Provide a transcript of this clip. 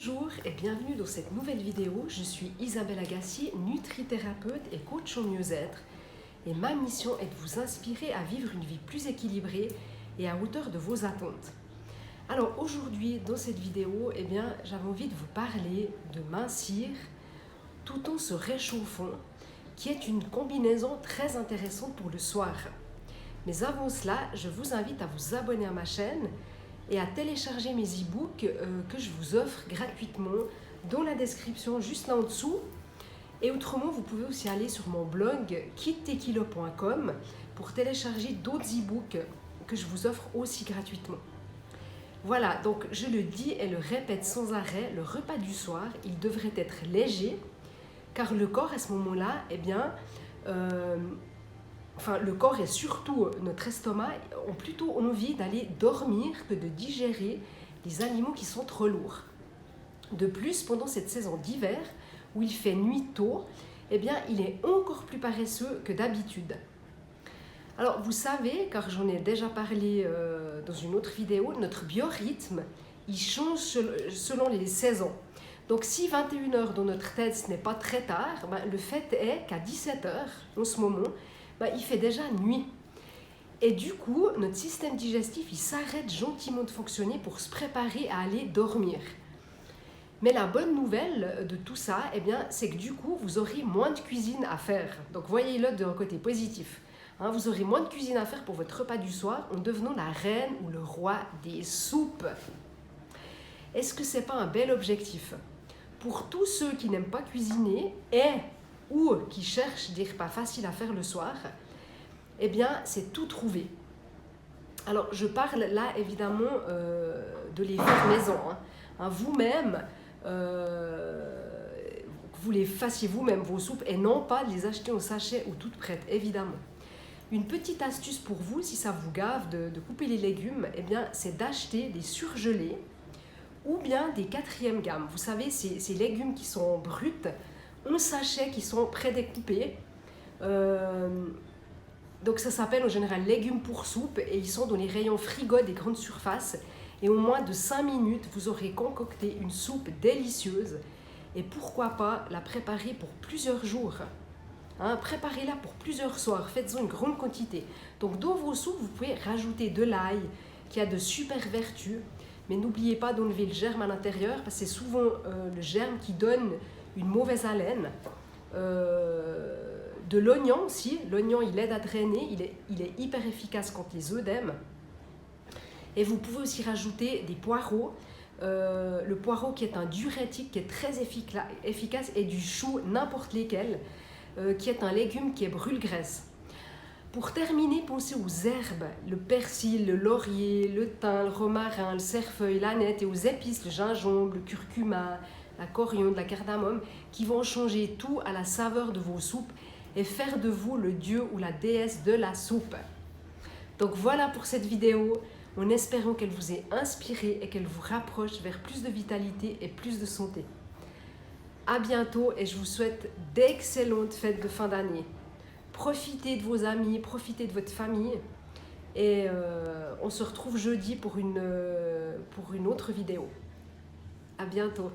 Bonjour et bienvenue dans cette nouvelle vidéo. Je suis Isabelle Agassi, nutrithérapeute et coach en mieux-être. Et ma mission est de vous inspirer à vivre une vie plus équilibrée et à hauteur de vos attentes. Alors aujourd'hui, dans cette vidéo, j'avais envie de vous parler de mincir tout en se réchauffant, qui est une combinaison très intéressante pour le soir. Mais avant cela, je vous invite à vous abonner à ma chaîne et à télécharger mes e-books que je vous offre gratuitement dans la description juste là en dessous. Et autrement, vous pouvez aussi aller sur mon blog kittekilo.com pour télécharger d'autres e-books que je vous offre aussi gratuitement. Voilà, donc je le dis et le répète sans arrêt, le repas du soir, il devrait être léger, car le corps à ce moment-là, le corps et surtout notre estomac ont plutôt envie d'aller dormir que de digérer les aliments qui sont trop lourds. De plus, pendant cette saison d'hiver, où il fait nuit tôt, il est encore plus paresseux que d'habitude. Alors, vous savez, car j'en ai déjà parlé dans une autre vidéo, notre biorhythme, il change selon les saisons. Donc, si 21h dans notre tête, ce n'est pas très tard, le fait est qu'à 17h, en ce moment, il fait déjà nuit. Et du coup, notre système digestif, il s'arrête gentiment de fonctionner pour se préparer à aller dormir. Mais la bonne nouvelle de tout ça, c'est que du coup, vous aurez moins de cuisine à faire. Donc, voyez-le d'un côté positif. Vous aurez moins de cuisine à faire pour votre repas du soir en devenant la reine ou le roi des soupes. Est-ce que c'est pas un bel objectif? Pour tous ceux qui n'aiment pas cuisiner ou qui cherchent des repas faciles à faire le soir, c'est tout trouvé. Alors, je parle là évidemment de les faire maison. Vous-même, vous les fassiez vous-même vos soupes et non pas de les acheter en sachet ou toutes prêtes, évidemment. Une petite astuce pour vous, si ça vous gave de couper les légumes, c'est d'acheter des surgelés ou bien des 4e gamme. Vous savez, ces légumes qui sont bruts, en sachets qui sont prédécoupés. Donc ça s'appelle en général légumes pour soupe et ils sont dans les rayons frigo des grandes surfaces. Et en moins de 5 minutes, vous aurez concocté une soupe délicieuse. Et pourquoi pas la préparer pour plusieurs jours. Préparez-la pour plusieurs soirs, faites-en une grande quantité. Donc dans vos soupes, vous pouvez rajouter de l'ail qui a de super vertus. Mais n'oubliez pas d'enlever le germe à l'intérieur parce que c'est souvent le germe qui donne une mauvaise haleine. De l'oignon aussi, l'oignon il aide à drainer, il est hyper efficace contre les œdèmes. Et vous pouvez aussi rajouter des poireaux, le poireau qui est un diurétique qui est très efficace et du chou, n'importe lesquels, qui est un légume qui est brûle-graisse. Pour terminer, pensez aux herbes, le persil, le laurier, le thym, le romarin, le cerfeuil, l'aneth et aux épices, le gingembre, le curcuma, la coriandre, la cardamome, qui vont changer tout à la saveur de vos soupes et faire de vous le dieu ou la déesse de la soupe. Donc voilà pour cette vidéo, en espérant qu'elle vous ait inspiré et qu'elle vous rapproche vers plus de vitalité et plus de santé. À bientôt et je vous souhaite d'excellentes fêtes de fin d'année. Profitez de vos amis, profitez de votre famille et on se retrouve jeudi pour une autre vidéo. À bientôt.